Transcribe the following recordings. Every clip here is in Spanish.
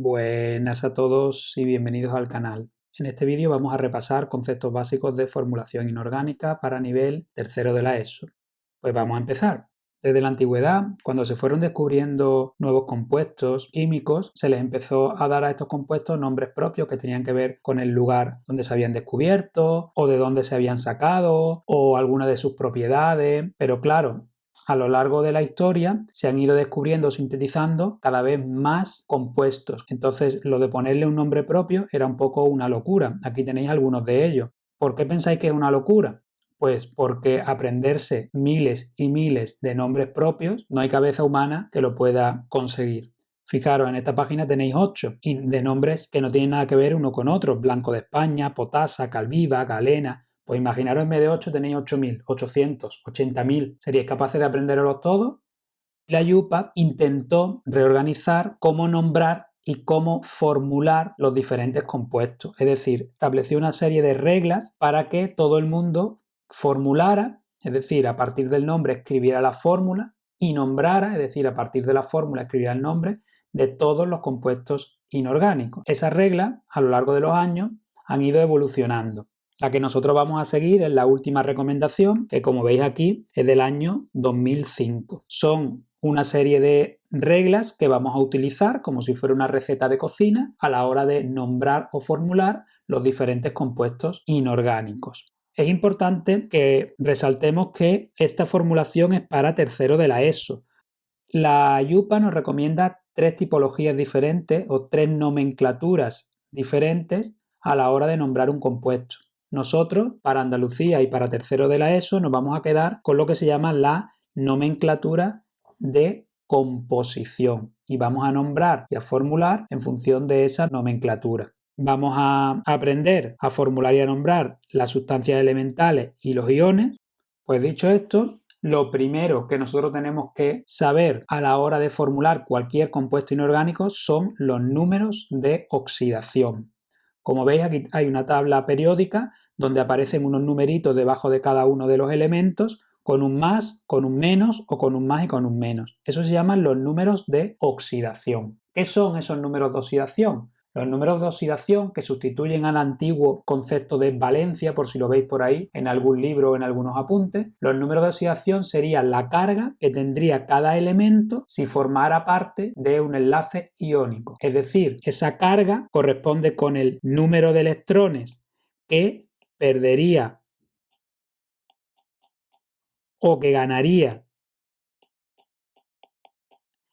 Buenas a todos y bienvenidos al canal. En este vídeo vamos a repasar conceptos básicos de formulación inorgánica para nivel tercero de la ESO. Pues vamos a empezar. Desde la antigüedad, cuando se fueron descubriendo nuevos compuestos químicos, se les empezó a dar a estos compuestos nombres propios que tenían que ver con el lugar donde se habían descubierto o de dónde se habían sacado o alguna de sus propiedades. Pero claro, a lo largo de la historia se han ido descubriendo o sintetizando cada vez más compuestos. Entonces, lo de ponerle un nombre propio era un poco una locura. Aquí tenéis algunos de ellos. ¿Por qué pensáis que es una locura? Pues porque aprenderse miles y miles de nombres propios, no hay cabeza humana que lo pueda conseguir. Fijaros, en esta página tenéis 8 de nombres que no tienen nada que ver uno con otro. Blanco de España, Potasa, Calviva, Galena. Pues imaginaros, en vez de 8 tenéis 8.000, 800, 80.000. ¿Seríais capaces de aprenderlos todos? La YUPA intentó reorganizar cómo nombrar y cómo formular los diferentes compuestos. Es decir, estableció una serie de reglas para que todo el mundo formulara, es decir, a partir del nombre escribiera la fórmula, y nombrara, es decir, a partir de la fórmula escribiera el nombre de todos los compuestos inorgánicos. Esas reglas, a lo largo de los años, han ido evolucionando. La que nosotros vamos a seguir es la última recomendación, que como veis aquí es del año 2005. Son una serie de reglas que vamos a utilizar como si fuera una receta de cocina a la hora de nombrar o formular los diferentes compuestos inorgánicos. Es importante que resaltemos que esta formulación es para tercero de la ESO. La YUPA nos recomienda 3 tipologías diferentes o 3 nomenclaturas diferentes a la hora de nombrar un compuesto. Nosotros, para Andalucía y para tercero de la ESO, nos vamos a quedar con lo que se llama la nomenclatura de composición y vamos a nombrar y a formular en función de esa nomenclatura. Vamos a aprender a formular y a nombrar las sustancias elementales y los iones. Pues dicho esto, lo primero que nosotros tenemos que saber a la hora de formular cualquier compuesto inorgánico son los números de oxidación. Como veis, aquí hay una tabla periódica donde aparecen unos numeritos debajo de cada uno de los elementos con un más, con un menos o con un más y con un menos. Eso se llaman los números de oxidación. ¿Qué son esos números de oxidación? Los números de oxidación que sustituyen al antiguo concepto de valencia, por si lo veis por ahí en algún libro o en algunos apuntes, los números de oxidación serían la carga que tendría cada elemento si formara parte de un enlace iónico. Es decir, esa carga corresponde con el número de electrones que perdería o que ganaría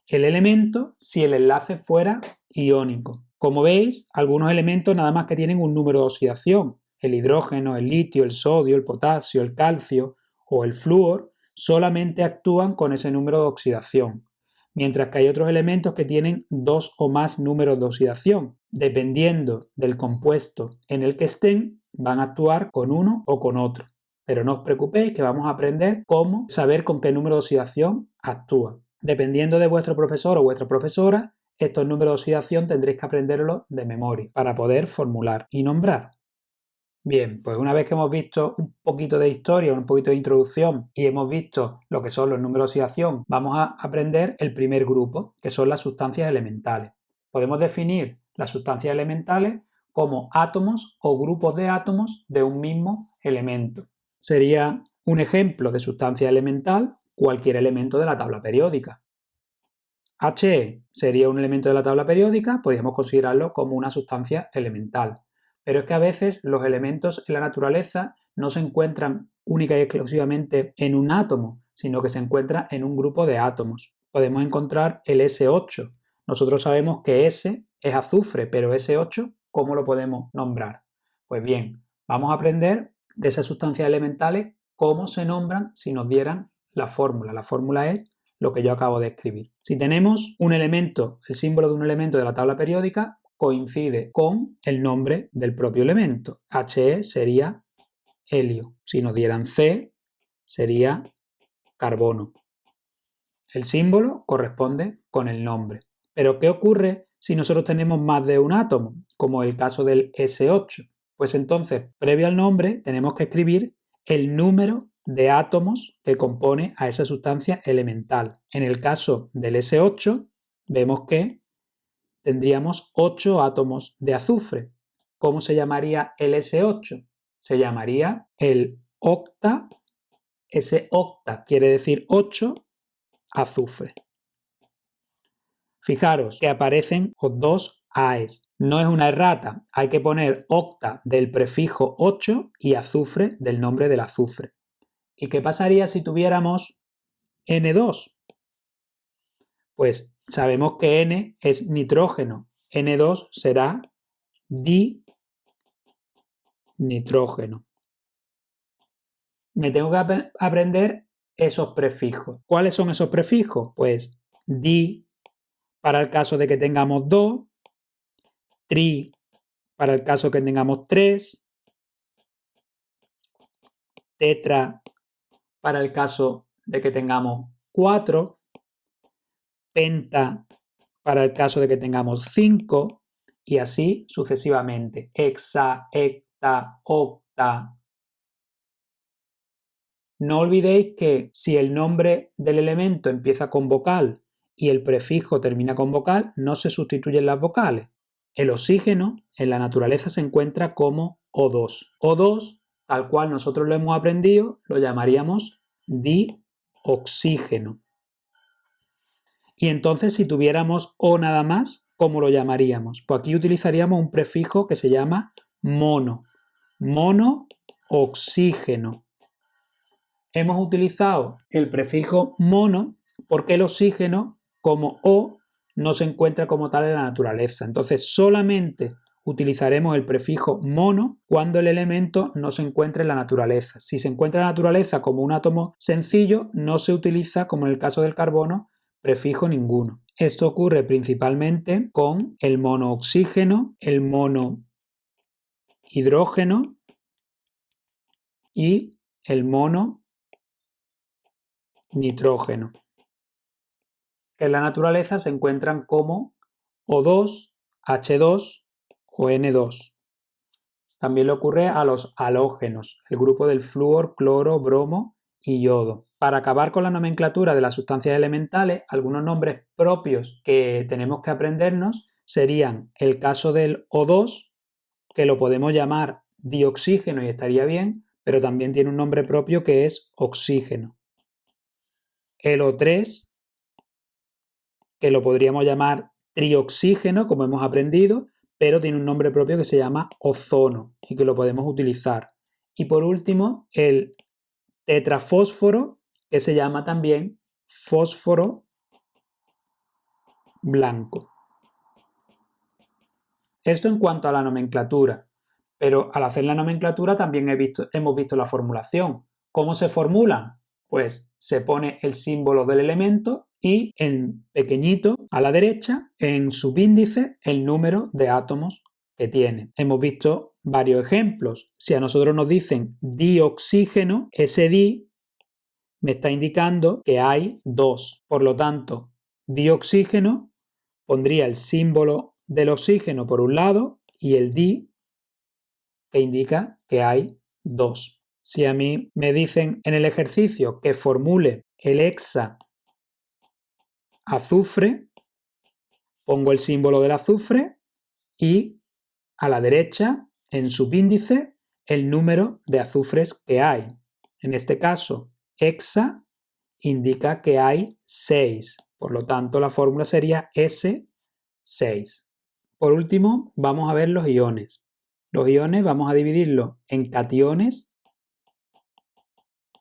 el elemento si el enlace fuera iónico. Como veis, algunos elementos nada más que tienen un número de oxidación. El hidrógeno, el litio, el sodio, el potasio, el calcio o el flúor solamente actúan con ese número de oxidación. Mientras que hay otros elementos que tienen 2 o más números de oxidación. Dependiendo del compuesto en el que estén, van a actuar con uno o con otro. Pero no os preocupéis que vamos a aprender cómo saber con qué número de oxidación actúa. Dependiendo de vuestro profesor o vuestra profesora, estos números de oxidación tendréis que aprenderlos de memoria para poder formular y nombrar. Bien, pues una vez que hemos visto un poquito de historia, un poquito de introducción y hemos visto lo que son los números de oxidación, vamos a aprender el primer grupo, que son las sustancias elementales. Podemos definir las sustancias elementales como átomos o grupos de átomos de un mismo elemento. Sería un ejemplo de sustancia elemental cualquier elemento de la tabla periódica. He sería un elemento de la tabla periódica, podríamos considerarlo como una sustancia elemental. Pero es que a veces los elementos en la naturaleza no se encuentran única y exclusivamente en un átomo, sino que se encuentran en un grupo de átomos. Podemos encontrar el S8. Nosotros sabemos que S es azufre, pero S8, ¿cómo lo podemos nombrar? Pues bien, vamos a aprender de esas sustancias elementales cómo se nombran si nos dieran la fórmula. La fórmula es lo que yo acabo de escribir. Si tenemos un elemento, el símbolo de un elemento de la tabla periódica coincide con el nombre del propio elemento. He sería helio. Si nos dieran C, sería carbono. El símbolo corresponde con el nombre. Pero ¿qué ocurre si nosotros tenemos más de un átomo, como el caso del S8? Pues entonces, previo al nombre, tenemos que escribir el número de átomos que compone a esa sustancia elemental. En el caso del S8, vemos que tendríamos 8 átomos de azufre. ¿Cómo se llamaría el S8? Se llamaría el octa, ese octa quiere decir 8, azufre. Fijaros que aparecen los dos AES. No es una errata, hay que poner octa del prefijo 8 y azufre del nombre del azufre. ¿Y qué pasaría si tuviéramos N2? Pues sabemos que N es nitrógeno, N2 será dinitrógeno. Me tengo que aprender esos prefijos. ¿Cuáles son esos prefijos? Pues di para el caso de que tengamos 2, tri para el caso que tengamos 3, tetra para el caso de que tengamos 4, penta para el caso de que tengamos 5 y así sucesivamente. Hexa, hecta, octa. No olvidéis que si el nombre del elemento empieza con vocal y el prefijo termina con vocal, no se sustituyen las vocales. El oxígeno en la naturaleza se encuentra como O2. O2, tal cual nosotros lo hemos aprendido, lo llamaríamos dioxígeno. Y entonces, si tuviéramos O nada más, ¿cómo lo llamaríamos? Pues aquí utilizaríamos un prefijo que se llama mono. Monooxígeno. Hemos utilizado el prefijo mono porque el oxígeno, como O, no se encuentra como tal en la naturaleza. Entonces, solamente utilizaremos el prefijo mono cuando el elemento no se encuentra en la naturaleza. Si se encuentra en la naturaleza como un átomo sencillo, no se utiliza, como en el caso del carbono, prefijo ninguno. Esto ocurre principalmente con el monooxígeno, el monohidrógeno y el mononitrógeno, que en la naturaleza se encuentran como O2, H2 o N2. También le ocurre a los halógenos, el grupo del flúor, cloro, bromo y yodo. Para acabar con la nomenclatura de las sustancias elementales, algunos nombres propios que tenemos que aprendernos serían el caso del O2, que lo podemos llamar dioxígeno y estaría bien, pero también tiene un nombre propio que es oxígeno. El O3, que lo podríamos llamar trioxígeno, como hemos aprendido, pero tiene un nombre propio que se llama ozono y que lo podemos utilizar. Y por último, el tetrafósforo, que se llama también fósforo blanco. Esto en cuanto a la nomenclatura, pero al hacer la nomenclatura también hemos visto la formulación. ¿Cómo se formulan? Pues se pone el símbolo del elemento y en pequeñito a la derecha, en subíndice, el número de átomos que tiene. Hemos visto varios ejemplos. Si a nosotros nos dicen dioxígeno, ese di me está indicando que hay 2. Por lo tanto, dioxígeno pondría el símbolo del oxígeno por un lado y el di que indica que hay 2. Si a mí me dicen en el ejercicio que formule el hexa azufre, pongo el símbolo del azufre y a la derecha, en subíndice, el número de azufres que hay. En este caso, hexa indica que hay 6. Por lo tanto, la fórmula sería S6. Por último, vamos a ver los iones. Los iones vamos a dividirlos en cationes,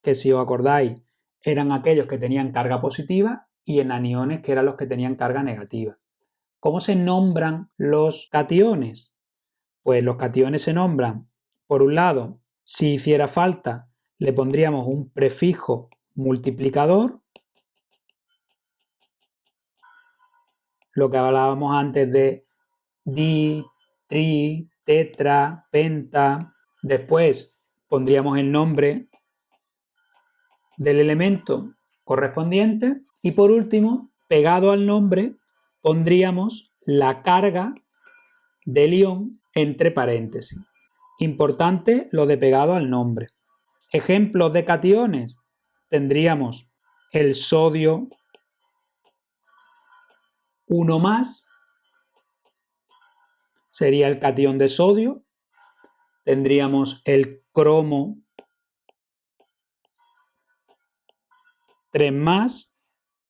que si os acordáis eran aquellos que tenían carga positiva, y en aniones, que eran los que tenían carga negativa. ¿Cómo se nombran los cationes? Pues los cationes se nombran, por un lado, si hiciera falta, le pondríamos un prefijo multiplicador, lo que hablábamos antes de di, tri, tetra, penta. Después pondríamos el nombre del elemento correspondiente y por último, pegado al nombre, pondríamos la carga del ion entre paréntesis. Importante lo de pegado al nombre. Ejemplos de cationes tendríamos el sodio 1+, sería el catión de sodio. Tendríamos el cromo 3+,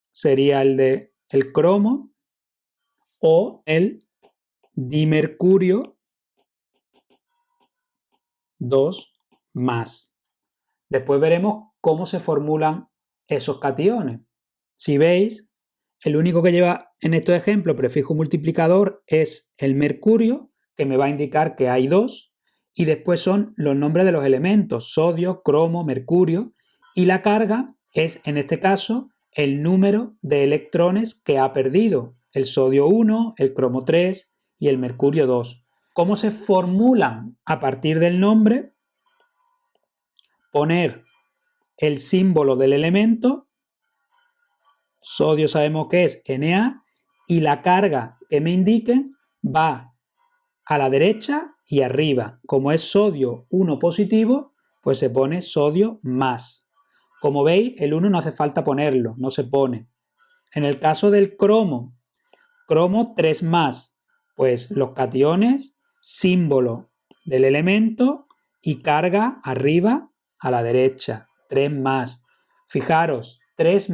sería el de el cromo, o el dimercurio 2+. Después veremos cómo se formulan esos cationes. Si veis, el único que lleva en estos ejemplos prefijo multiplicador es el mercurio, que me va a indicar que hay 2, y después son los nombres de los elementos, sodio, cromo, mercurio, y la carga es, en este caso, el número de electrones que ha perdido, el sodio 1, el cromo 3 y el mercurio 2. ¿Cómo se formulan a partir del nombre? Poner el símbolo del elemento, sodio sabemos que es Na, y la carga que me indiquen va a la derecha y arriba. Como es sodio 1 positivo, pues se pone sodio más. Como veis, el 1 no hace falta ponerlo, no se pone. En el caso del cromo, cromo 3+, pues los cationes, símbolo del elemento y carga arriba a la derecha, 3+. Fijaros, 3+,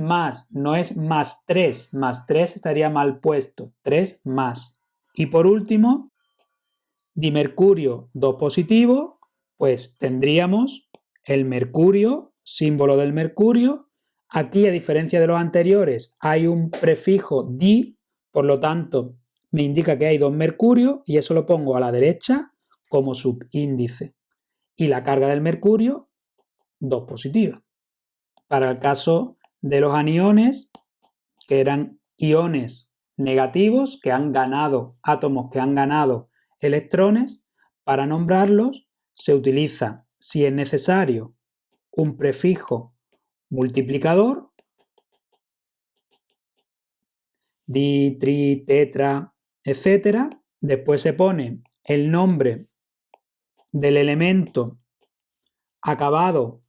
no es +3, +3 estaría mal puesto, 3+. Y por último, dimercurio 2 positivo, pues tendríamos el mercurio, símbolo del mercurio. Aquí, a diferencia de los anteriores, hay un prefijo di, por lo tanto, me indica que hay 2 mercurios y eso lo pongo a la derecha como subíndice. Y la carga del mercurio, 2 positiva. Para el caso de los aniones, que eran iones negativos, que han ganado, átomos que han ganado electrones, para nombrarlos se utiliza, si es necesario, un prefijo multiplicador, di, tri, tetra, etc. Después se pone el nombre del elemento acabado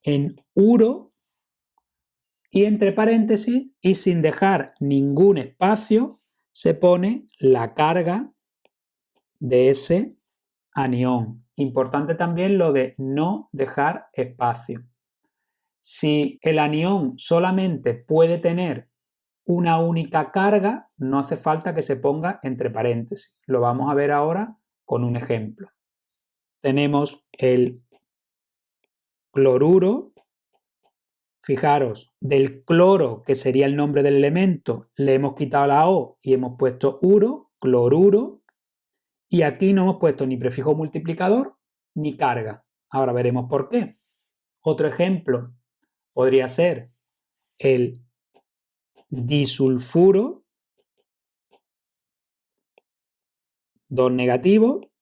en uro y entre paréntesis y sin dejar ningún espacio se pone la carga de ese anión. Importante también lo de no dejar espacio. Si el anión solamente puede tener una única carga, no hace falta que se ponga entre paréntesis. Lo vamos a ver ahora con un ejemplo. Tenemos el cloruro. Fijaros, del cloro, que sería el nombre del elemento, le hemos quitado la O y hemos puesto uro, cloruro. Y aquí no hemos puesto ni prefijo multiplicador ni carga. Ahora veremos por qué. Otro ejemplo podría ser el disulfuro, 2 negativo.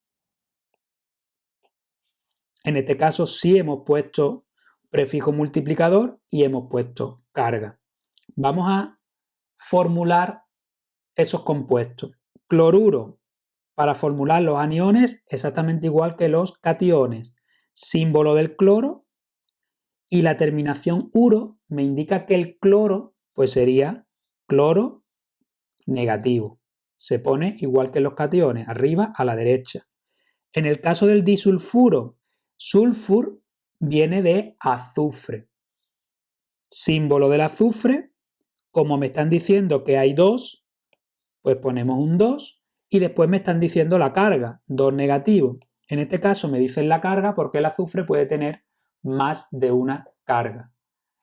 En este caso sí hemos puesto prefijo multiplicador y hemos puesto carga. Vamos a formular esos compuestos. Cloruro, para formular los aniones exactamente igual que los cationes. Símbolo del cloro y la terminación uro me indica que el cloro pues sería cloro negativo. Se pone igual que los cationes, arriba a la derecha. En el caso del disulfuro, sulfur viene de azufre. Símbolo del azufre, como me están diciendo que hay 2, pues ponemos un 2 y después me están diciendo la carga, 2 negativo. En este caso me dicen la carga porque el azufre puede tener más de una carga.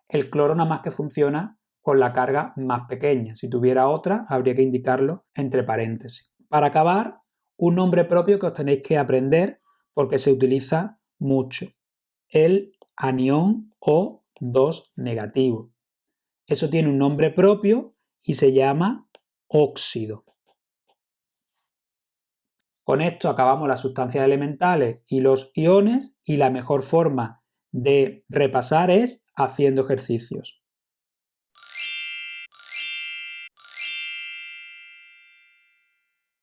El cloro nada más que funciona con la carga más pequeña. Si tuviera otra, habría que indicarlo entre paréntesis. Para acabar, un nombre propio que os tenéis que aprender porque se utiliza mucho. El anión O2 negativo. Eso tiene un nombre propio y se llama óxido. Con esto acabamos las sustancias elementales y los iones y la mejor forma de repasar es haciendo ejercicios.